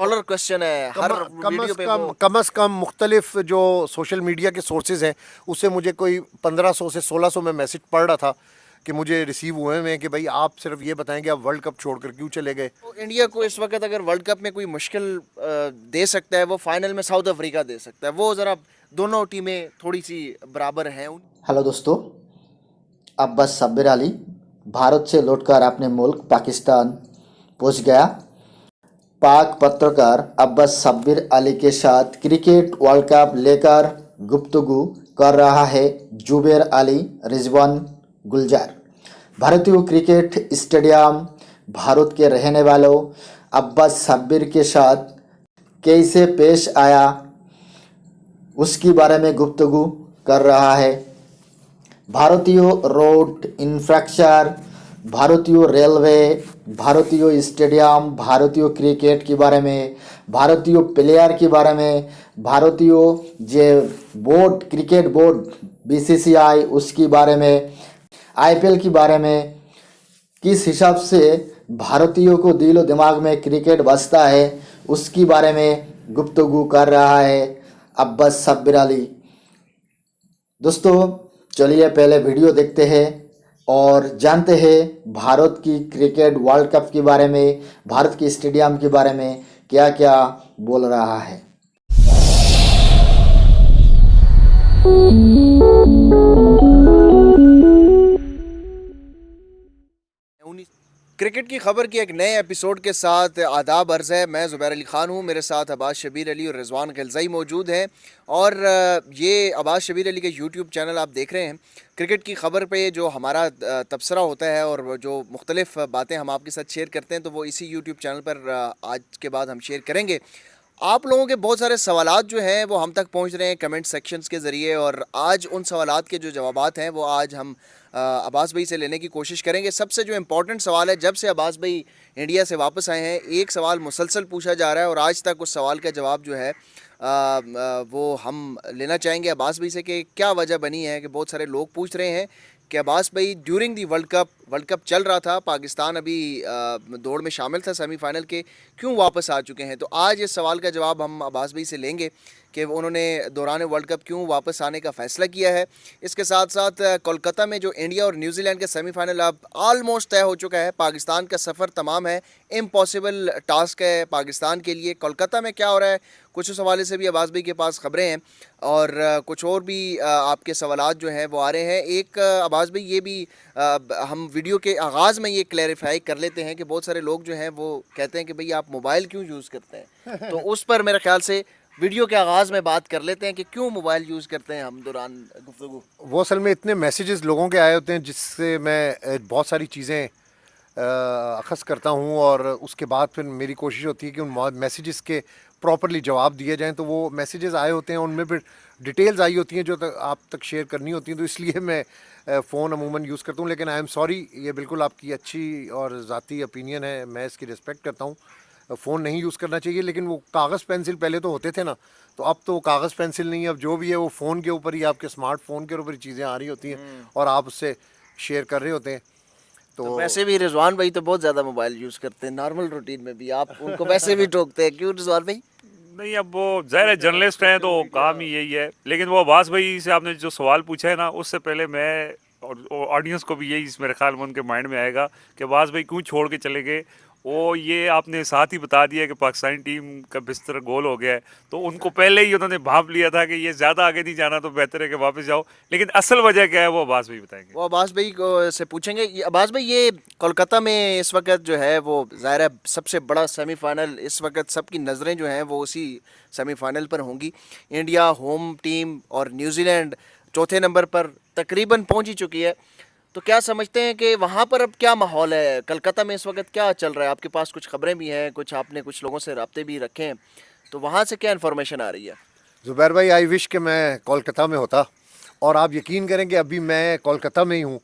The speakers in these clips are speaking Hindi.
डॉलर क्वेश्चन है हर वीडियो पे वो। कम अज़ कम मुख्तलिफ जो सोशल मीडिया के सोर्सेज हैं उससे मुझे कोई 1500 से 1600 में मैसेज पढ़ रहा था कि मुझे रिसीव हुए हैं कि भाई आप सिर्फ ये बताएं कि आप वर्ल्ड कप छोड़कर क्यों चले गए। तो इंडिया को इस वक्त अगर वर्ल्ड कप में कोई मुश्किल दे सकता है वो फाइनल में साउथ अफ्रीका दे सकता है। वो ज़रा दोनों टीमें थोड़ी सी बराबर हैं। हेलो दोस्तों, अब्बास सब्बिर अली भारत से लौटकर अपने मुल्क पाकिस्तान पहुंच गया। पाक पत्रकार अब्बास सब्बिर अली के साथ क्रिकेट वर्ल्ड कप लेकर गुफ्तगू कर रहा है जुबैर अली रिजवान गुलजार। भारतीय क्रिकेट स्टेडियम भारत के रहने वालों अब्बास सब्बिर के साथ कैसे पेश आया उसके बारे में गुफ्तगू कर रहा है। भारतीय रोड इंफ्रास्ट्रक्चर, भारतीय रेलवे, भारतीय स्टेडियम, भारतीय क्रिकेट के बारे में, भारतीय प्लेयर के बारे में, भारतीय जे बोर्ड क्रिकेट बोर्ड बीसीसीआई उसके बारे में, आईपीएल के बारे में, किस हिसाब से भारतीयों को दिलो दिमाग में क्रिकेट बसता है उसके बारे में गुफ्तगू कर रहा है अब्बास सब्बिर अली। दोस्तों चलिए पहले वीडियो देखते हैं और जानते हैं भारत की क्रिकेट वर्ल्ड कप के बारे में, भारत के स्टेडियम के बारे में क्या क्या बोल रहा है। क्रिकेट की खबर की एक नए एपिसोड के साथ आदाब अर्ज़ है। मैं ज़ुबैर अली ख़ान हूँ, मेरे साथ अब्बास शबीर अली और रिजवान गिलज़ई मौजूद हैं। और ये अब्बास शबीर अली के यूट्यूब चैनल आप देख रहे हैं। क्रिकेट की ख़बर पे जो हमारा तबसरा होता है और जो मुख्तलिफ़ बातें हम आपके साथ शेयर करते हैं तो वो इसी यूट्यूब चैनल पर आज के बाद हम शेयर करेंगे। आप लोगों के बहुत सारे सवालात जो हैं वो हम तक पहुंच रहे हैं कमेंट सेक्शंस के ज़रिए, और आज उन सवालात के जो जवाबात हैं वो आज हम अब्बास भाई से लेने की कोशिश करेंगे। सबसे जो इम्पोर्टेंट सवाल है, जब से अब्बास भाई इंडिया से वापस आए हैं एक सवाल मुसलसल पूछा जा रहा है और आज तक उस सवाल का जवाब जो है वो हम लेना चाहेंगे अब्बास भाई से कि क्या वजह बनी है कि बहुत सारे लोग पूछ रहे हैं कि अब्बास भाई ड्यूरिंग दी वर्ल्ड कप चल रहा था, पाकिस्तान अभी दौड़ में शामिल था सेमीफाइनल के, क्यों वापस आ चुके हैं। तो आज इस सवाल का जवाब हम अब्बास भाई से लेंगे कि उन्होंने दौरान वर्ल्ड कप क्यों वापस आने का फ़ैसला किया है। इसके साथ साथ कोलकाता में जो इंडिया और न्यूजीलैंड का सेमीफाइनल अब ऑलमोस्ट तय हो चुका है, पाकिस्तान का सफ़र तमाम है, इम्पॉसिबल टास्क है पाकिस्तान के लिए। कोलकाता में क्या हो रहा है कुछ उस हवाले से भी अब्बास भाई के पास ख़बरें हैं और कुछ और भी आपके सवालात जो हैं वो आ रहे हैं। एक अब्बास भाई ये भी हम वीडियो के आगाज़ में ये क्लैरिफाई कर लेते हैं कि बहुत सारे लोग जो हैं वो कहते हैं कि भाई आप मोबाइल क्यों यूज़ करते हैं, तो उस पर मेरे ख्याल से वीडियो के आगाज़ में बात कर लेते हैं कि क्यों मोबाइल यूज़ करते हैं हम दौरान गुफ्तगू। वो असल में इतने मैसेजेस लोगों के आए होते हैं जिससे मैं बहुत सारी चीज़ें अखज़ करता हूँ और उसके बाद फिर मेरी कोशिश होती है कि उन मैसेजेस के प्रॉपरली जवाब दिए जाएं। तो वो मैसेजेस आए होते हैं, उनमें फिर डिटेल्स आई होती हैं जो आप तक शेयर करनी होती हैं, तो इसलिए मैं फ़ोन अमूमन यूज़ करता हूँ। लेकिन आई एम सॉरी, ये बिल्कुल आपकी अच्छी और ज़ाती ओपिनियन है, मैं इसकी रिस्पेक्ट करता हूँ। फ़ोन नहीं यूज़ करना चाहिए, लेकिन वो कागज़ पेंसिल पहले तो होते थे ना, तो अब तो कागज़ पेंसिल नहीं है, अब जो भी है वो फ़ोन के ऊपर ही, आपके स्मार्टफोन के ऊपर ही चीज़ें आ रही होती हैं और आप उससे शेयर कर रहे होते हैं। तो वैसे भी रिजवान भाई तो बहुत ज़्यादा मोबाइल यूज़ करते हैं नॉर्मल रूटीन में भी, आप उनको वैसे भी टोकते हैं, क्यों रिजवान भाई? नहीं, अब वो ज़ाहिर है जर्नलिस्ट हैं तो काम ही यही है। लेकिन वो अब्बास भाई से आपने जो सवाल पूछा है ना, उससे पहले मैं और ऑडियंस को भी यही मेरे ख्याल में उनके माइंड में आएगा कि अब्बास भाई क्यों छोड़ के चले गए। वो ये आपने साथ ही बता दिया कि पाकिस्तानी टीम का बिस्तर गोल हो गया है, तो उनको पहले ही उन्होंने भांप लिया था कि ये ज़्यादा आगे नहीं जाना, तो बेहतर है कि वापस जाओ। लेकिन असल वजह क्या है वो अब्बास भाई बताएंगे। वो अब्बास भाई को से पूछेंगे। अब्बास भाई ये कोलकाता में इस वक्त जो है वो ज़ाहिर है सबसे बड़ा सेमीफाइनल, इस वक्त सबकी नज़रें जो हैं वो उसी सेमीफाइनल पर होंगी। इंडिया होम टीम और न्यूजीलैंड चौथे नंबर पर तकरीबन पहुंच ही चुकी है। तो क्या समझते हैं कि वहाँ पर अब क्या माहौल है, कलकत्ता में इस वक्त क्या चल रहा है? आपके पास कुछ खबरें भी हैं, कुछ आपने कुछ लोगों से रब्ते भी रखे हैं, तो वहाँ से क्या इन्फॉर्मेशन आ रही है? ज़ुबैर भाई, आई विश कि मैं कोलकाता में होता, और आप यकीन करें कि अभी मैं कोलकाता में ही हूँ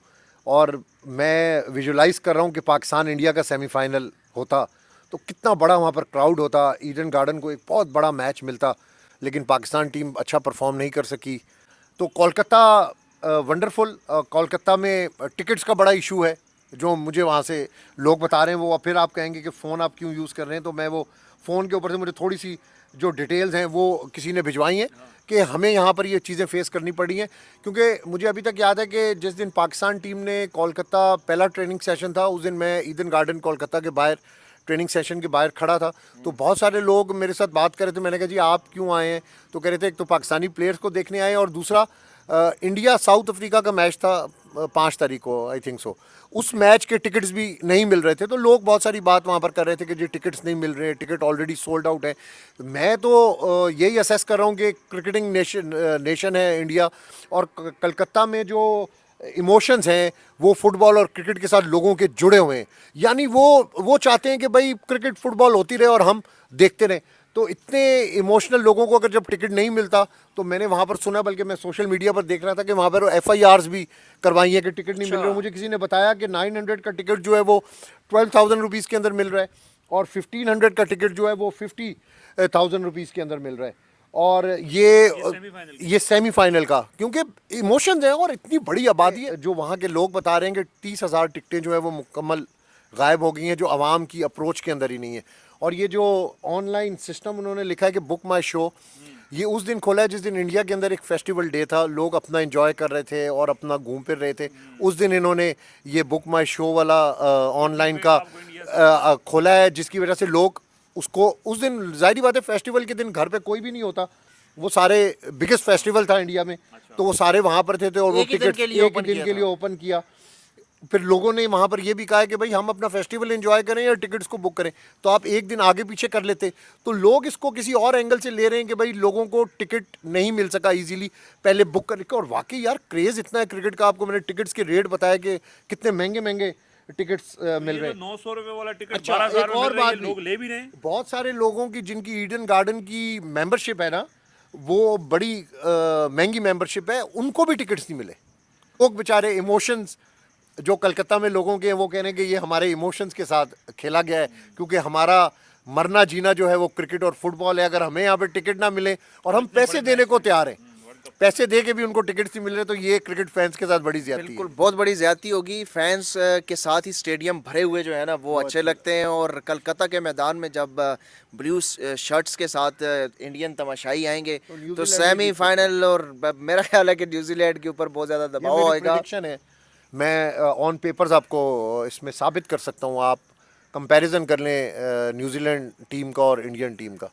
और मैं विजुलाइज़ कर रहा हूँ कि पाकिस्तान इंडिया का सेमीफाइनल होता तो कितना बड़ा वहाँ पर क्राउड होता, ईडन गार्डन को एक बहुत बड़ा मैच मिलता। लेकिन पाकिस्तान टीम अच्छा परफॉर्म नहीं कर सकी। तो कोलकाता वंडरफुल। कोलकाता में टिकट्स का बड़ा इशू है जो मुझे वहाँ से लोग बता रहे हैं। वो फिर आप कहेंगे कि फ़ोन आप क्यों यूज़ कर रहे हैं, तो मैं वो फ़ोन के ऊपर से मुझे थोड़ी सी जो डिटेल्स हैं वो किसी ने भिजवाई हैं कि हमें यहाँ पर ये चीज़ें फेस करनी पड़ी हैं। क्योंकि मुझे अभी तक याद है कि जिस दिन पाकिस्तान टीम ने कोलकाता पहला ट्रेनिंग सेशन था, उस दिन मैं ईडन गार्डन कोलकाता के बाहर ट्रेनिंग सेशन के बाहर खड़ा था, तो बहुत सारे लोग मेरे साथ बात कर रहे थे। मैंने कहा जी आप क्यों आए हैं? तो कह रहे थे एक तो पाकिस्तानी प्लेयर्स को देखने आए और दूसरा इंडिया साउथ अफ्रीका का मैच था 5 तारीख को, आई थिंक सो, उस मैच के टिकट्स भी नहीं मिल रहे थे। तो लोग बहुत सारी बात वहाँ पर कर रहे थे कि जी टिकट्स नहीं मिल रहे, टिकट ऑलरेडी सोल्ड आउट है। मैं तो यही असेस कर रहा हूँ कि क्रिकेटिंग नेशन है इंडिया, और कलकत्ता में जो इमोशंस हैं वो फुटबॉल और क्रिकेट के साथ लोगों के जुड़े हुए हैं। यानी वो चाहते हैं कि भाई क्रिकेट फुटबॉल होती रहे और हम देखते रहें। तो इतने इमोशनल लोगों को अगर जब टिकट नहीं मिलता, तो मैंने वहाँ पर सुना, बल्कि मैं सोशल मीडिया पर देख रहा था कि वहाँ पर FIRs भी करवाई है कि टिकट नहीं मिल रहे। मुझे किसी ने बताया कि 900 का टिकट जो है वो 12,000 रुपीज़ के अंदर मिल रहा है, और 1500 का टिकट जो है वो 50,000 रुपीज़ के अंदर मिल रहा है। और ये सेमीफाइनल का, क्योंकि इमोशंस हैं और इतनी बड़ी आबादी है। जो वहाँ के लोग बता रहे हैं कि 30,000 टिकटें जो है वो मुकम्मल गायब हो गई हैं, जो आवाम की अप्रोच के अंदर ही नहीं है। और ये जो ऑनलाइन सिस्टम उन्होंने लिखा है कि बुक माई शो, ये उस दिन खोला है जिस दिन इंडिया के अंदर एक फेस्टिवल डे था, लोग अपना एंजॉय कर रहे थे और अपना घूम फिर रहे थे। उस दिन इन्होंने ये बुक माई शो वाला ऑनलाइन का खोला है, जिसकी वजह से लोग उसको उस दिन, जाहिर बात है फेस्टिवल के दिन घर पे कोई भी नहीं होता, वो सारे बिगेस्ट फेस्टिवल था इंडिया में, तो वो सारे वहाँ पर थे और वो टिकट एक ही दिन के लिए ओपन किया। फिर लोगों ने वहाँ पर ये भी कहा है कि भाई हम अपना फेस्टिवल एंजॉय करें या टिकट्स को बुक करें, तो आप एक दिन आगे पीछे कर लेते। तो लोग इसको किसी और एंगल से ले रहे हैं कि भाई लोगों को टिकट नहीं मिल सका इजीली, पहले बुक करके। और वाकई यार क्रेज़ इतना है क्रिकेट का, आपको मैंने टिकट्स के रेट बताया कि कितने महंगे महंगे टिकट्स मिल रहे हैं। 900 रुपए वाला टिकट अच्छा, 12,000 एक और बात लोग ले भी रहे हैं। बहुत सारे लोगों की जिनकी ईडन गार्डन की मेंबरशिप है ना, वो बड़ी महंगी मेंबरशिप है, उनको भी टिकट्स नहीं मिले। लोग बेचारे इमोशंस जो कलकत्ता में लोगों के हैं, वो कह रहे हैं कि ये हमारे इमोशंस के साथ खेला गया है, क्योंकि हमारा मरना जीना जो है वो क्रिकेट और फुटबॉल है। अगर हमें यहाँ पे टिकट ना मिले और हम पैसे देने को तैयार हैं, पैसे दे के भी उनको टिकट्स नहीं मिल रहे, तो ये क्रिकेट फैंस के साथ बड़ी ज्यादती है। बिल्कुल, बहुत बड़ी ज्यादती होगी। फैंस के साथ ही स्टेडियम भरे हुए जो है ना वो अच्छे लगते हैं। और कलकत्ता के मैदान में जब ब्लू शर्ट्स के साथ इंडियन तमाशाई आएंगे तो सेमीफाइनल, और मेरा ख्याल है कि न्यूजीलैंड के ऊपर बहुत ज़्यादा दबाव आएगा। प्रेडिक्शन है, मैं ऑन पेपर्स आपको इसमें साबित कर सकता हूँ। आप कंपैरिजन कर लें न्यूजीलैंड टीम का और इंडियन टीम का,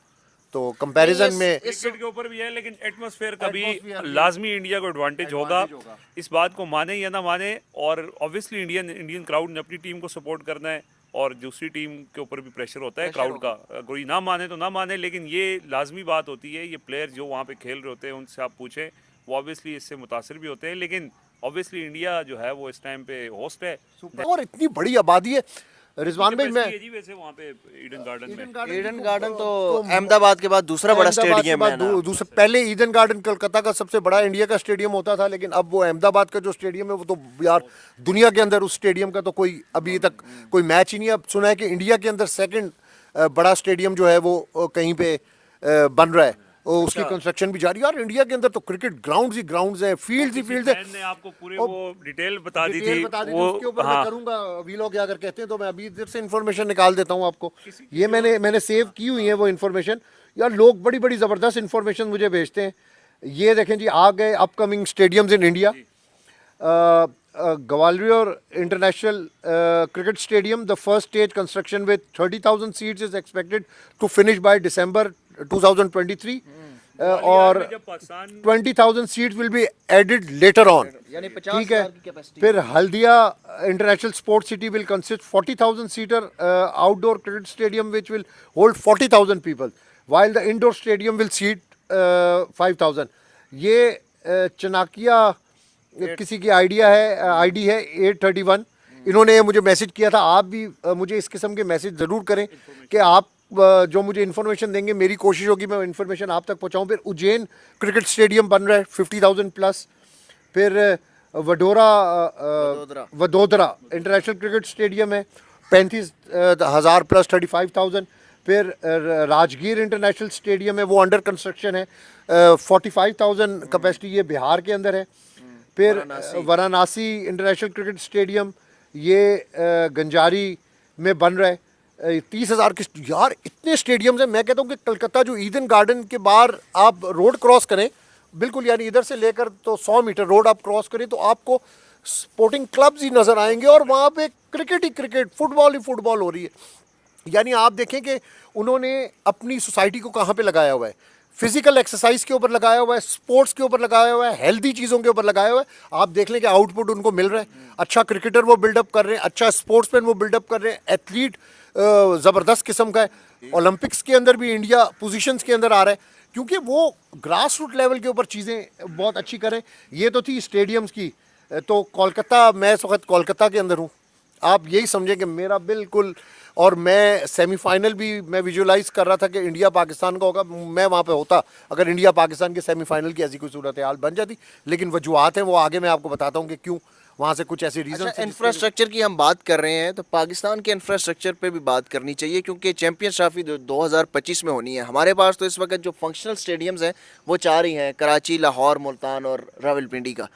तो कंपैरिजन में क्रिकेट के ऊपर भी है, लेकिन एटमॉस्फेयर का भी लाजमी इंडिया को एडवांटेज होगा। इस बात को माने या ना माने, और ऑब्वियसली इंडियन क्राउड ने अपनी टीम को सपोर्ट करना है, और दूसरी टीम के ऊपर भी प्रेशर होता है क्राउड का। कोई ना माने तो ना माने, लेकिन ये लाजमी बात होती है। ये प्लेयर जो वहाँ पे खेल रहे होते हैं, उनसे आप पूछें, वो ऑब्वियसली इससे मुतासिर भी होते हैं। लेकिन ऑब्वियसली इंडिया जो है वो इस टाइम पे होस्ट है, और इतनी बड़ी आबादी है। रिजवान भाई, मैं वैसे वहाँ पे ईडन गार्डन में, ईडन गार्डन तो अहमदाबाद के बाद दूसरा बड़ा स्टेडियम है ना। दूसरा, पहले ईडन गार्डन कलकत्ता का सबसे बड़ा इंडिया का स्टेडियम होता था, लेकिन अब वो अहमदाबाद का जो स्टेडियम है वो तो यार दुनिया के अंदर उस स्टेडियम का तो कोई अभी तक कोई मैच ही नहीं है। अब सुना है कि इंडिया के अंदर सेकंड बड़ा स्टेडियम जो है वो कहीं पे बन रहा है, उसकी कंस्ट्रक्शन भी जारी है। और इंडिया के अंदर तो क्रिकेट ग्राउंड्स ही ग्राउंड्स हैं, फील्ड्स ही फील्ड्स हैं। मैंने आपको पूरे वो डिटेल बता दी थी, वो उसके ऊपर मैं करूंगा वीलॉग क्या अगर कहते हैं, तो मैं अभी इधर से इन्फॉर्मेशन निकाल देता हूं आपको। ये मैंने सेव की हुई है वो इन्फॉर्मेशन। यार लोग बड़ी बड़ी ज़बरदस्त इन्फॉर्मेशन मुझे भेजते हैं। ये देखें जी, आ गए upcoming stadiums in India. Gwalior international cricket stadium, the first stage construction with 30,000 seats is expected to finish by December 2023, और 20,000 seats will be added later on, यानी ठीक है। फिर Haldia international sports city will consist 40,000 seater outdoor cricket stadium which will hold 40,000 people, while the indoor stadium will seat 5,000। ये चनाकिया किसी की आइडिया है, आईडी है 831। इन्होंने मुझे मैसेज किया था। आप भी मुझे इस किस्म के मैसेज ज़रूर करें कि आप जो मुझे इन्फॉर्मेशन देंगे, मेरी कोशिश होगी मैं इन्फॉर्मेशन आप तक पहुंचाऊं। फिर उज्जैन क्रिकेट स्टेडियम बन रहा है 50,000 प्लस। फिर वडोदरा इंटरनेशनल क्रिकेट स्टेडियम है 35,000 प्लस 35,000। फिर राजगीर इंटरनेशनल स्टेडियम है, वो अंडर कंस्ट्रक्शन है, 45,000 कैपेसिटी, ये बिहार के अंदर है। फिर वाराणसी इंटरनेशनल क्रिकेट स्टेडियम, ये गंजारी में बन रहा है, 30,000 के यार इतने स्टेडियम्स हैं। मैं कहता हूँ कि कलकत्ता जो ईडन गार्डन के बाहर आप रोड क्रॉस करें, बिल्कुल यानी इधर से लेकर तो 100 मीटर रोड आप क्रॉस करें तो आपको स्पोर्टिंग क्लब्स ही नज़र आएंगे और वहाँ पे क्रिकेट ही क्रिकेट, फुटबॉल ही फुटबॉल हो रही है। यानी आप देखें कि उन्होंने अपनी सोसाइटी को कहाँ पे लगाया हुआ है, फिजिकल एक्सरसाइज के ऊपर लगाया हुआ है, स्पोर्ट्स के ऊपर लगाया हुआ है, हेल्दी चीज़ों के ऊपर लगाया हुआ है। आप देख लें कि आउटपुट उनको मिल रहा है, अच्छा क्रिकेटर वो बिल्डअप कर रहे हैं, अच्छा स्पोर्ट्समैन वो बिल्डअप कर रहे हैं, एथलीट ज़बरदस्त किस्म का है। ओलंपिक्स के अंदर भी इंडिया पोजीशंस के अंदर आ रहा है क्योंकि वो ग्रास रूट लेवल के ऊपर चीज़ें बहुत अच्छी करें। ये तो थी स्टेडियम्स की। तो कोलकाता, मैं इस वक्त कोलकाता के अंदर हूँ। आप यही समझें कि मेरा बिल्कुल, और मैं सेमीफाइनल भी मैं विजुअलाइज कर रहा था कि इंडिया पाकिस्तान का होगा। मैं वहाँ पे होता अगर इंडिया पाकिस्तान के सेमीफाइनल की ऐसी कोई सूरत हाल बन जाती, लेकिन वजूहत हैं वो आगे मैं आपको बताता हूँ कि क्यों वहाँ से कुछ ऐसे रीज़न। अच्छा, इंफ्रास्ट्रक्चर की हम बात कर रहे हैं तो पाकिस्तान के इंफ्रास्ट्रक्चर पे भी बात करनी चाहिए क्योंकि चैंपियंस ट्रॉफी 2025 में होनी है। हमारे पास तो इस वक्त जो फंक्शनल स्टेडियम्स हैं वो 4 ही हैं, कराची, लाहौर, मुल्तान और रावलपिंडी का।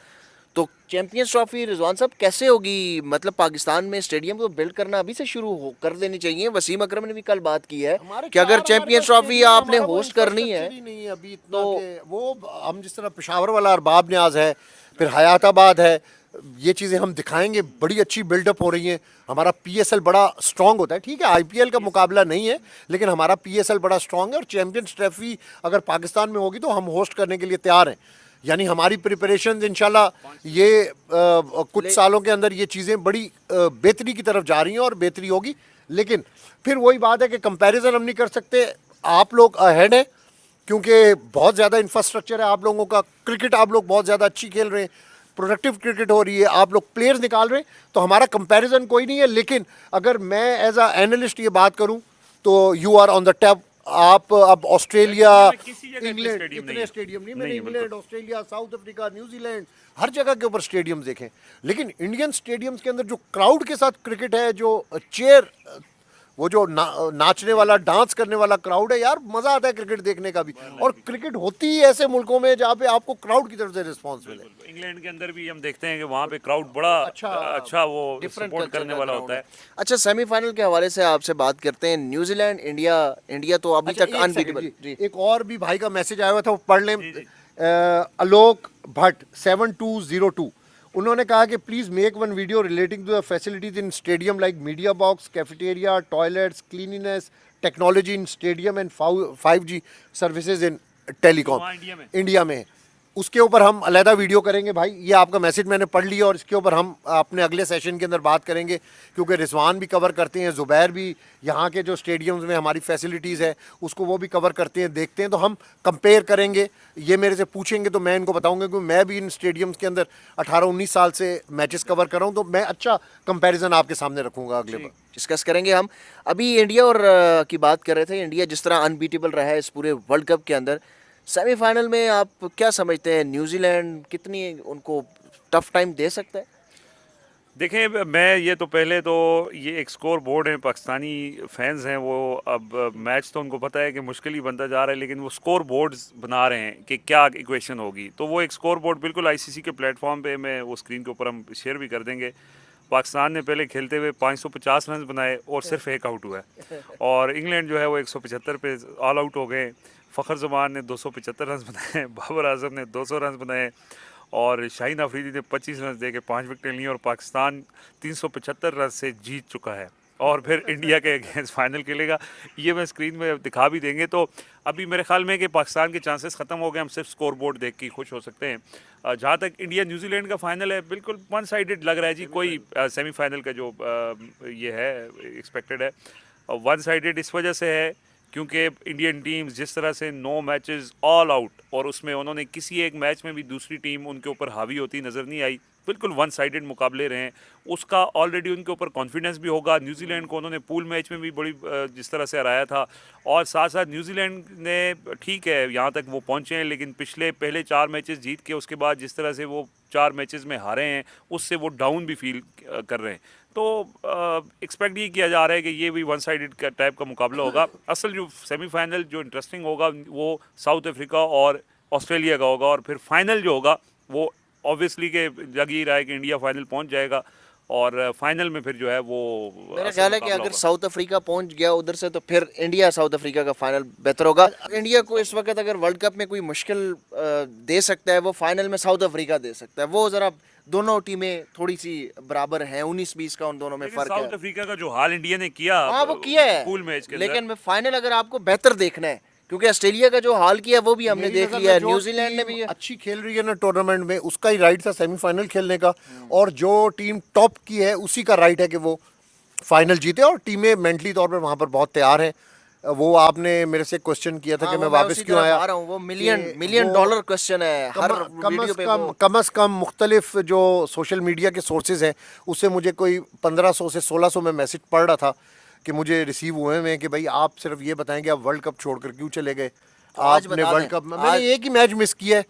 तो चैंपियंस ट्रॉफी रिजवान साहब कैसे होगी? मतलब पाकिस्तान में स्टेडियम को बिल्ड करना अभी से शुरू हो कर देनी चाहिए। वसीम अकरम ने भी कल बात की है कि अगर चैंपियंस ट्रॉफी आपने होस्ट करनी है नहीं अभी इतना तो वो हम जिस तरह पेशावर वाला अरबाब न्याज है, फिर हयाताबाद है, ये चीज़ें हम दिखाएंगे। बड़ी अच्छी बिल्डअप हो रही हैं। हमारा पीएसएल बड़ा स्ट्रांग होता है। ठीक है, आईपीएल का मुकाबला नहीं है, लेकिन हमारा पीएसएल बड़ा स्ट्रांग है और चैंपियंस ट्रॉफी अगर पाकिस्तान में होगी तो हम होस्ट करने के लिए तैयार हैं। यानी हमारी प्रिपरेशन इंशाल्लाह ये कुछ सालों के अंदर ये चीज़ें बड़ी बेहतरी की तरफ जा रही हैं और बेहतरी होगी। लेकिन फिर वही बात है कि कंपैरिजन हम नहीं कर सकते। आप लोग अहेड हैं क्योंकि बहुत ज़्यादा इंफ्रास्ट्रक्चर है आप लोगों का। क्रिकेट आप लोग बहुत ज़्यादा अच्छी खेल रहे हैं, प्रोडक्टिव क्रिकेट हो रही है, आप लोग प्लेयर्स निकाल रहे हैं, तो हमारा कंपैरिजन कोई नहीं है। लेकिन अगर मैं एज अ एनालिस्ट ये बात करूं तो you are on the top. आप अब ऑस्ट्रेलिया, इंग्लैंड, इतने स्टेडियम नहीं, मैंने England, Australia, South Africa, New Zealand हर जगह के ऊपर स्टेडियम्स देखें। लेकिन इंडियन स्टेडियम्स के अंदर जो क्राउड के साथ क्रिकेट है, जो चेयर, वो जो नाचने वाला, डांस करने वाला क्राउड है, यार मज़ा आता है क्रिकेट देखने का भी। और क्रिकेट होती ही ऐसे मुल्कों में जहाँ पे आपको क्राउड की तरफ से रिस्पॉन्स मिले। इंग्लैंड के अंदर भी हम देखते हैं कि वहाँ पे क्राउड बड़ा अच्छा वो सपोर्ट करने वाला होता है। अच्छा, सेमीफाइनल के हवाले से आपसे बात करते हैं। न्यूजीलैंड, इंडिया तो अभी तक अनबीटेबल। एक और भी भाई का मैसेज आया हुआ था, वो पढ़ लें। आलोक भट्ट 7202, उन्होंने कहा कि please make one video relating to the facilities in stadium like media box, cafeteria, toilets, cleanliness, technology in stadium and 5G services in telecom India में। उसके ऊपर हम अलहदा वीडियो करेंगे भाई। ये आपका मैसेज मैंने पढ़ लिया और इसके ऊपर हम अपने अगले सेशन के अंदर बात करेंगे क्योंकि रिजवान भी कवर करते हैं, ज़ुबैर भी यहाँ के जो स्टेडियम्स में हमारी फैसिलिटीज़ है उसको वो भी कवर करते हैं, देखते हैं। तो हम कंपेयर करेंगे। ये मेरे से पूछेंगे तो मैं इनको बताऊँगा क्योंकि मैं भी इन स्टेडियम्स के अंदर 18-19 साल से मैचेस कवर कर रहा हूँ, तो मैं अच्छा कंपेरिजन आपके सामने रखूँगा अगले बार। डिस्कस करेंगे हम। अभी इंडिया और की बात कर रहे थे। इंडिया जिस तरह अनबीटेबल रहा है इस पूरे वर्ल्ड कप के अंदर, सेमीफाइनल में आप क्या समझते हैं? न्यूजीलैंड कितनी उनको टफ टाइम दे सकता है? देखें, मैं ये तो पहले तो ये एक स्कोर बोर्ड है, पाकिस्तानी फैंस हैं वो, अब मैच तो उनको पता है कि मुश्किल ही बनता जा रहा है, लेकिन वो स्कोर बोर्ड्स बना रहे हैं कि क्या इक्वेशन होगी। तो वो एक स्कोर बोर्ड बिल्कुल आईसीसी के प्लेटफॉर्म पे मैं वो स्क्रीन के ऊपर हम शेयर भी कर देंगे। पाकिस्तान ने पहले खेलते हुए 550 रन बनाए और सिर्फ एक आउट हुआ है, और इंग्लैंड जो है वो 175 पे ऑल आउट हो गए। फ़खर जमान ने 275 रन बनाए, बाबर आजम ने 200 रन बनाए और शाहीन अफरीदी ने 25 रन दे के 5 विकेटें ली और पाकिस्तान 375 रन से जीत चुका है और फिर इंडिया के अगेंस्ट फाइनल खेलेगा। ये मैं स्क्रीन में दिखा भी देंगे। तो अभी मेरे ख्याल में कि पाकिस्तान के चांसेस ख़त्म हो गए, हम सिर्फ स्कोर बोर्ड देख के खुश हो सकते हैं। जहाँ तक इंडिया न्यूजीलैंड का फाइनल है, बिल्कुल वन साइडेड लग रहा है जी। कोई सेमीफाइनल का जो ये है एक्सपेक्टेड है, वन साइडेड इस वजह से है क्योंकि इंडियन टीम्स जिस तरह से 9 मैचेस ऑल आउट, और उसमें उन्होंने किसी एक मैच में भी दूसरी टीम उनके ऊपर हावी होती नज़र नहीं आई, बिल्कुल वन साइडेड मुकाबले रहे हैं। उसका ऑलरेडी उनके ऊपर कॉन्फिडेंस भी होगा। न्यूजीलैंड को उन्होंने पूल मैच में भी बड़ी जिस तरह से हराया था, और साथ साथ न्यूजीलैंड ने ठीक है यहाँ तक वो पहुँचे हैं, लेकिन पिछले पहले 4 मैचेस जीत के उसके बाद जिस तरह से वो 4 मैचेस में हारे हैं उससे वो डाउन भी फील कर रहे हैं। तो एक्सपेक्ट ये किया जा रहा है कि ये भी वन साइडेड का टाइप का मुकाबला होगा। असल जो सेमीफाइनल जो इंटरेस्टिंग होगा वो साउथ अफ्रीका और ऑस्ट्रेलिया का होगा, और फिर फाइनल जो होगा वो ऑब्वियसली के लग ही रहा है कि इंडिया फाइनल पहुंच जाएगा और फाइनल में फिर जो है वो मेरा असल ख्याल है कि मुकाबला अगर होगा। साउथ अफ्रीका पहुंच गया उधर से तो फिर इंडिया साउथ अफ्रीका का फाइनल बेहतर होगा। इंडिया को इस वक्त अगर वर्ल्ड कप में कोई मुश्किल दे सकता है वो फाइनल में साउथ अफ्रीका दे सकता है। वो ज़रा दोनों टीमें थोड़ी सी बराबर हैं, 19-20 का उन दोनों में लेकिन फ़र्क साउथ है। अफ्रीका का जो हाल इंडिया ने किया हाँ वो किया है, पूल मैच के अंदर, लेकिन मैं फाइनल अगर आपको बेहतर देखना है, क्योंकि ऑस्ट्रेलिया का जो हाल किया वो भी हमने मेरी देख नज़र लिया में है, जो न्यूजीलैंड ने टीम भी अच्छी खेल रही है ना टूर्नामेंट में, उसका ही राइट था सेमीफाइनल खेलने का, और जो टीम टॉप की है उसी का राइट है कि वो फाइनल जीते, और टीमें मेंटली तौर पर वहाँ पर बहुत तैयार हैं। वो आपने मेरे से क्वेश्चन किया था हाँ, कि वो मैं मैं वापस उसी क्यों तरफ आया। आ रहा हूँ। वो कि मिलियन वो डॉलर क्वेश्चन है हर वीडियो पे वो। कम अज़ कम मुख्तलिफ जो सोशल मीडिया के सोर्सेज हैं उससे मुझे कोई 1500 से 1600 में मैसेज पढ़ रहा था कि मुझे रिसीव हुए हैं कि भाई आप सिर्फ ये बताएं कि आप वर्ल्ड कप छोड़कर क्यों चले गए, आज आपने बता वर्ल्ड दें, कप में, आज- मैंने एक ही मैच मिस किया है।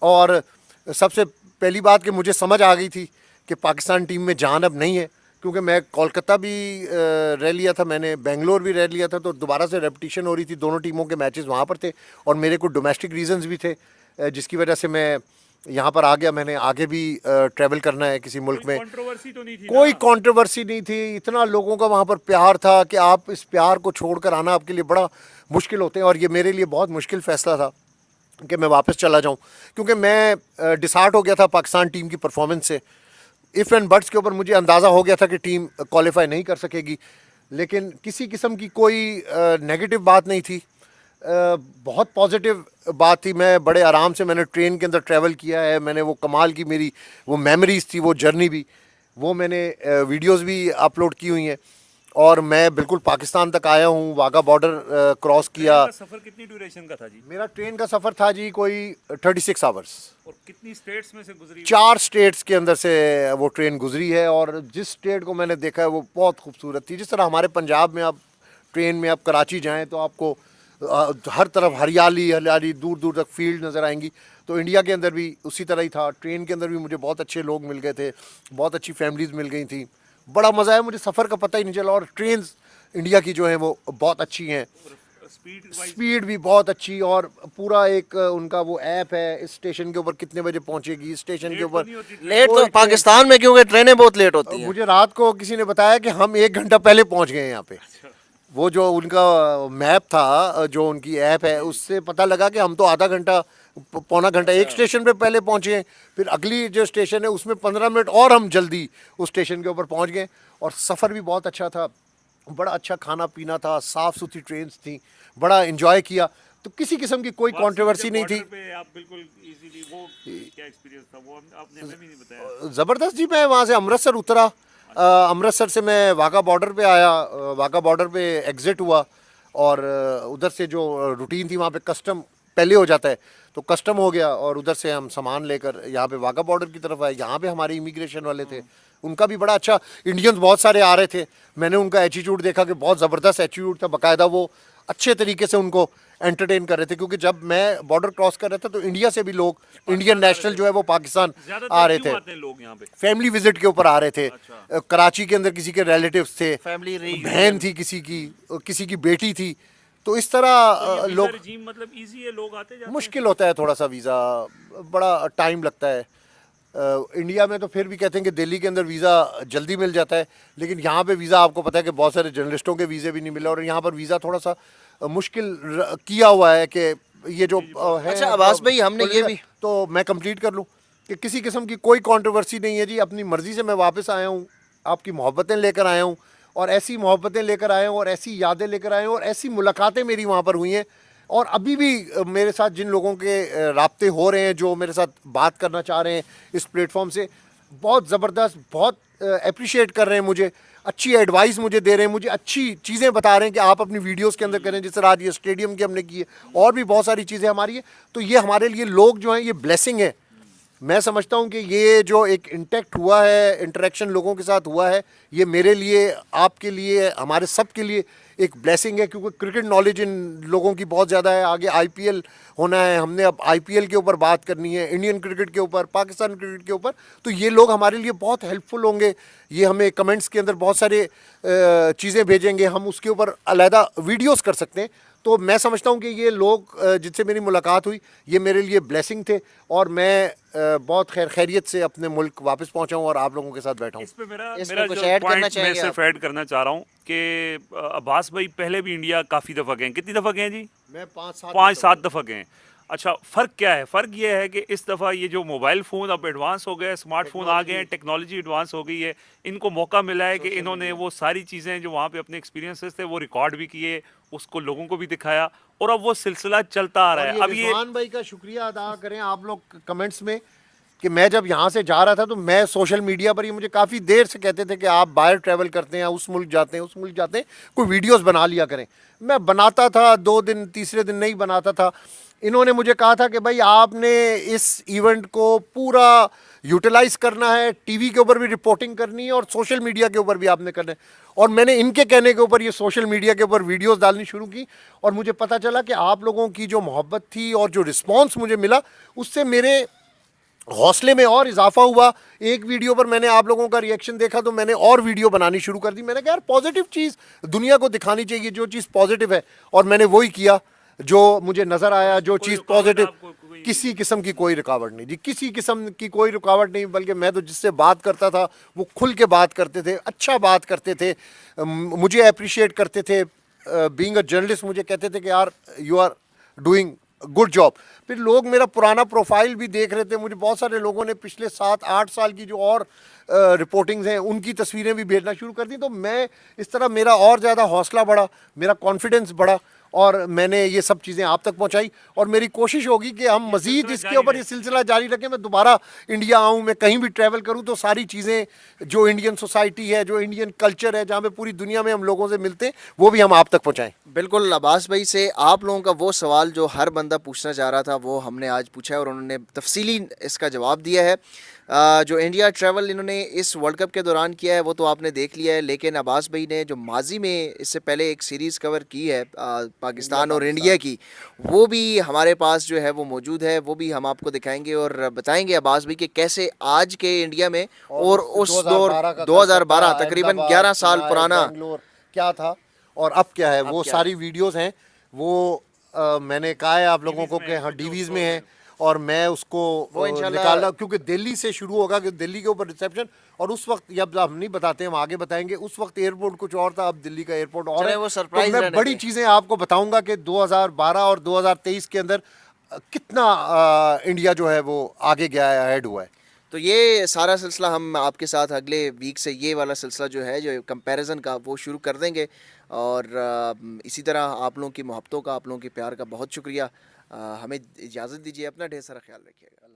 और सबसे पहली बात कि मुझे समझ आ गई थी कि पाकिस्तान टीम में जान अब नहीं है, क्योंकि मैं कोलकाता भी रह लिया था, मैंने बेंगलोर भी रह लिया था, तो दोबारा से रेपिटेशन हो रही थी, दोनों टीमों के मैचेस वहाँ पर थे, और मेरे कुछ डोमेस्टिक रीजंस भी थे जिसकी वजह से मैं यहाँ पर आ गया। मैंने आगे भी ट्रैवल करना है किसी मुल्क में। कंट्रोवर्सी तो नहीं थी कोई ना? कंट्रोवर्सी नहीं थी, इतना लोगों का वहाँ पर प्यार था कि आप इस प्यार को छोड़कर आना आपके लिए बड़ा मुश्किल होते हैं, और ये मेरे लिए बहुत मुश्किल फ़ैसला था कि मैं वापस चला जाऊँ, क्योंकि मैं डिसहार्ट हो गया था पाकिस्तान टीम की परफॉर्मेंस से। इफ़ एंड बट्स के ऊपर मुझे अंदाज़ा हो गया था कि टीम क्वालिफाई नहीं कर सकेगी, लेकिन किसी किस्म की कोई नेगेटिव बात नहीं थी, बहुत पॉजिटिव बात थी। मैं बड़े आराम से मैंने ट्रेन के अंदर ट्रैवल किया है, मैंने वो कमाल की मेरी वो मेमोरीज़ थी, वो जर्नी भी, वो मैंने वीडियोस भी अपलोड की हुई हैं, और मैं बिल्कुल पाकिस्तान तक आया हूँ, वाघा बॉर्डर क्रॉस किया। ट्रेन का सफर कितनी ड्यूरेशन का था जी? मेरा ट्रेन का सफ़र था जी कोई 36 आवर्स। और कितनी स्टेट्स में से गुजरी? 4 स्टेट्स के अंदर से वो ट्रेन गुजरी है, और जिस स्टेट को मैंने देखा है वो बहुत खूबसूरत थी। जिस तरह हमारे पंजाब में आप ट्रेन में आप कराची जाएं तो आपको हर तरफ हरियाली हरियाली, दूर दूर तक फील्ड नज़र आएंगी, तो इंडिया के अंदर भी उसी तरह ही था। ट्रेन के अंदर भी मुझे बहुत अच्छे लोग मिल गए थे, बहुत अच्छी फैमिलीज़ मिल गई थी, बड़ा मज़ा आया, मुझे सफ़र का पता ही नहीं चला। और ट्रेन इंडिया की जो है वो बहुत अच्छी हैं, स्पीड भी बहुत अच्छी, और पूरा एक उनका वो ऐप है, इस स्टेशन के ऊपर कितने बजे पहुंचेगी, इस स्टेशन के ऊपर लेट कोई तो पाकिस्तान में, क्योंकि ट्रेनें बहुत लेट होती हैं। मुझे रात को किसी ने बताया कि हम 1 घंटा पहले पहुंच गए हैं यहाँ पे। वो जो उनका मैप था, जो उनकी ऐप है, उससे पता लगा कि हम तो आधा घंटा पौना घंटा एक स्टेशन पे पहले पहुंचे हैं, फिर अगली जो स्टेशन है उसमें 15 मिनट और हम जल्दी उस स्टेशन के ऊपर पहुंच गए। और सफ़र भी बहुत अच्छा था, बड़ा अच्छा खाना पीना था, साफ़ सुथरी ट्रेन्स थी, बड़ा इन्जॉय किया, तो किसी किस्म की कोई कंट्रोवर्सी नहीं थी। आप बिल्कुल इजीली, वो क्या एक्सपीरियंस था वो आपने हमें भी नहीं बताया। ज़बरदस्त जी। मैं वहाँ से अमृतसर उतरा, अमृतसर से मैं वाघा बॉर्डर पे आया, वाघा बॉर्डर पे एग्ज़िट हुआ, और उधर से जो रूटीन थी वहाँ पे कस्टम पहले हो जाता है, तो कस्टम हो गया, और उधर से हम सामान लेकर यहाँ पे वाघा बॉर्डर की तरफ आए। यहाँ पे हमारे इमिग्रेशन वाले थे, उनका भी बड़ा अच्छा, इंडियंस बहुत सारे आ रहे थे, मैंने उनका एटीट्यूड देखा कि बहुत ज़बरदस्त एटीट्यूड था, बाकायदा वो अच्छे तरीके से उनको एंटरटेन कर रहे थे, क्योंकि जब मैं बॉर्डर क्रॉस कर रहा था तो इंडिया से भी लोग, इंडियन नेशनल जो है वो पाकिस्तान आ रहे थे, आते हैं लोग यहाँ पे? फैमिली विजिट के ऊपर आ रहे थे। कराची के अंदर किसी के रिलेटिव्स थे, फैमिली रही बहन थी किसी की बेटी थी, तो इस तरह लोग, regime मतलब इजी है, लोग आते जाते मुश्किल होता है थोड़ा सा, वीज़ा बड़ा टाइम लगता है। इंडिया में तो फिर भी कहते हैं कि दिल्ली के अंदर वीज़ा जल्दी मिल जाता है, लेकिन यहाँ पे वीज़ा आपको पता है कि बहुत सारे जर्नलिस्टों के वीज़े भी नहीं मिले, और यहाँ पर वीज़ा थोड़ा सा मुश्किल किया हुआ है कि ये जो है। अच्छा अब्बास भाई, हमने ये भी तो मैं कंप्लीट कर लूँ कि किसी किस्म की कोई कंट्रोवर्सी नहीं है जी, अपनी मर्ज़ी से मैं वापस आया हूँ, आपकी मोहब्बतें लेकर आया हूँ, और ऐसी मोहब्बतें लेकर आए हूँ, और ऐसी यादें लेकर आए हूँ, और ऐसी मुलाकातें मेरी वहाँ पर हुई हैं, और अभी भी मेरे साथ जिन लोगों के राब्ते हो रहे हैं, जो मेरे साथ बात करना चाह रहे हैं इस प्लेटफॉर्म से, बहुत ज़बरदस्त, बहुत अप्रिशिएट कर रहे हैं मुझे, अच्छी एडवाइस मुझे दे रहे हैं, मुझे अच्छी चीज़ें बता रहे हैं कि आप अपनी वीडियोस के अंदर करें, जिस तरह आज ये स्टेडियम की हमने की है, और भी बहुत सारी चीज़ें हमारी है। तो ये हमारे लिए लोग जो हैं ये ब्लेसिंग है। मैं समझता हूँ कि ये जो एक इंटैक्ट हुआ है, इंटरेक्शन लोगों के साथ हुआ है, ये मेरे लिए, आपके लिए, हमारे सब के लिए एक ब्लेसिंग है, क्योंकि क्रिकेट नॉलेज इन लोगों की बहुत ज़्यादा है। आगे आईपीएल होना है, हमने अब आईपीएल के ऊपर बात करनी है, इंडियन क्रिकेट के ऊपर, पाकिस्तान क्रिकेट के ऊपर, तो ये लोग हमारे लिए बहुत हेल्पफुल होंगे। ये हमें कमेंट्स के अंदर बहुत सारे चीज़ें भेजेंगे, हम उसके ऊपर अलहदा वीडियोस कर सकते हैं। तो मैं समझता हूँ कि ये लोग जिनसे मेरी मुलाकात हुई ये मेरे लिए ब्लेसिंग थे, और मैं बहुत खैरियत से अपने मुल्क वापस पहुँचा हूँ और आप लोगों के साथ बैठा हूँ। इस पे मेरा इसमें मेरा कुछ जो ऐड करना पॉइंट मैं चाहेंगे सिर्फ ऐड करना चाह रहा हूँ कि अब्बास भाई पहले भी इंडिया काफ़ी दफ़ा गए हैं। कितनी दफ़ा गए हैं जी? मैं 5-7 दफ़ा गए हैं। अच्छा, फ़र्क क्या है? फ़र्क ये है कि इस दफ़ा ये जो मोबाइल फ़ोन अब एडवांस हो गए, स्मार्टफ़ोन आ गए हैं, टेक्नोलॉजी एडवांस हो गई है, इनको मौका मिला है कि इन्होंने वो सारी चीज़ें जो वहाँ पे अपने एक्सपीरियंसेस थे वो रिकॉर्ड भी किए, उसको लोगों को भी दिखाया, और अब वो सिलसिला चलता आ रहा और है। ये अब ये रिजवान भाई का शुक्रिया अदा करें आप लोग कमेंट्स में कि मैं जब यहाँ से जा रहा था तो मैं सोशल मीडिया पर, ये मुझे काफ़ी देर से कहते थे कि आप बाहर ट्रैवल करते हैं, उस मुल्क जाते हैं, उस मुल्क जाते हैं, कोई वीडियोस बना लिया करें। मैं बनाता था, 2 दिन तीसरे दिन नहीं बनाता था। इन्होंने मुझे कहा था कि भाई आपने इस इवेंट को पूरा यूटिलाइज करना है, टीवी के ऊपर भी रिपोर्टिंग करनी है और सोशल मीडिया के ऊपर भी आपने करना है। और मैंने इनके कहने के ऊपर ये सोशल मीडिया के ऊपर वीडियोस डालनी शुरू की, और मुझे पता चला कि आप लोगों की जो मोहब्बत थी और जो रिस्पॉन्स मुझे मिला उससे मेरे हौसले में और इजाफा हुआ। एक वीडियो पर मैंने आप लोगों का रिएक्शन देखा तो मैंने और वीडियो बनानी शुरू कर दी। मैंने कहा यार पॉजिटिव चीज़ दुनिया को दिखानी चाहिए, जो चीज़ पॉजिटिव है, और मैंने वही किया जो मुझे नज़र आया, जो चीज़ रुकावट पॉजिटिव। आपको कोई- किसी किस्म की कोई रुकावट नहीं जी, किसी किस्म की कोई रुकावट नहीं, बल्कि मैं तो जिससे बात करता था वो खुल के बात करते थे, अच्छा बात करते थे, मुझे अप्रिशिएट करते थे। बीइंग अ जर्नलिस्ट मुझे कहते थे कि यार you are doing good job. फिर लोग मेरा पुराना प्रोफाइल भी देख रहे थे, मुझे बहुत सारे लोगों ने पिछले 7-8 साल की जो और रिपोर्टिंग्स हैं उनकी तस्वीरें भी भेजना शुरू कर दी। तो मैं इस तरह मेरा और ज़्यादा हौसला बढ़ा, मेरा कॉन्फिडेंस बढ़ा, और मैंने ये सब चीज़ें आप तक पहुंचाई। और मेरी कोशिश होगी कि हम मज़ीद सिलसिला इसके जारी ऊपर रहे। ये सिलसिला जारी रखें। मैं दोबारा इंडिया आऊँ, मैं कहीं भी ट्रैवल करूँ तो सारी चीज़ें जो इंडियन सोसाइटी है, जो इंडियन कल्चर है, जहाँ पे पूरी दुनिया में हम लोगों से मिलते हैं, वो भी हम आप तक पहुँचाएँ। बिल्कुल। अब्बास भाई से आप लोगों का वो सवाल जो हर बंदा पूछना चाह रहा था वो हमने आज पूछा है और उन्होंने तफसीली इसका जवाब दिया है। जो इंडिया ट्रैवल इन्होंने इस वर्ल्ड कप के दौरान किया है वो तो आपने देख लिया है, लेकिन अब्बास भाई ने जो माजी में इससे पहले एक सीरीज़ कवर की है पाकिस्तान और इंडिया की, वो भी हमारे पास जो है वो मौजूद है, वो भी हम आपको दिखाएंगे और बताएंगे अब्बास भाई कि कैसे आज के इंडिया में और उस दौर 2012 तकरीबन 11 साल पुराना बेंगलोर क्या था और अब क्या है, वो क्या है। सारी वीडियोस हैं। वो मैंने कहा है आप लोगों को कि हाँ डीवीज में है, और मैं उसको वो इंशाल्लाह निकालना, क्योंकि दिल्ली से शुरू होगा, कि दिल्ली के ऊपर रिसेप्शन, और उस वक्त ये अब हम नहीं बताते, हम आगे बताएंगे। उस वक्त एयरपोर्ट कुछ और था, अब दिल्ली का एयरपोर्ट और चले है। वो तो सरप्राइज मैं रहने बड़ी दें। चीज़ें आपको बताऊंगा कि 2012 और 2023 के अंदर कितना इंडिया जो है वो आगे गया है, अहेड हुआ है। तो ये सारा सिलसिला हम आपके साथ अगले वीक से ये वाला सिलसिला जो है जो कंपैरिजन का वो शुरू कर देंगे। और इसी तरह आप लोगों की मोहब्बतों का, आप लोगों के प्यार का बहुत शुक्रिया। हमें इजाज़त दीजिए, अपना ढेर सारा ख्याल रखिएगा।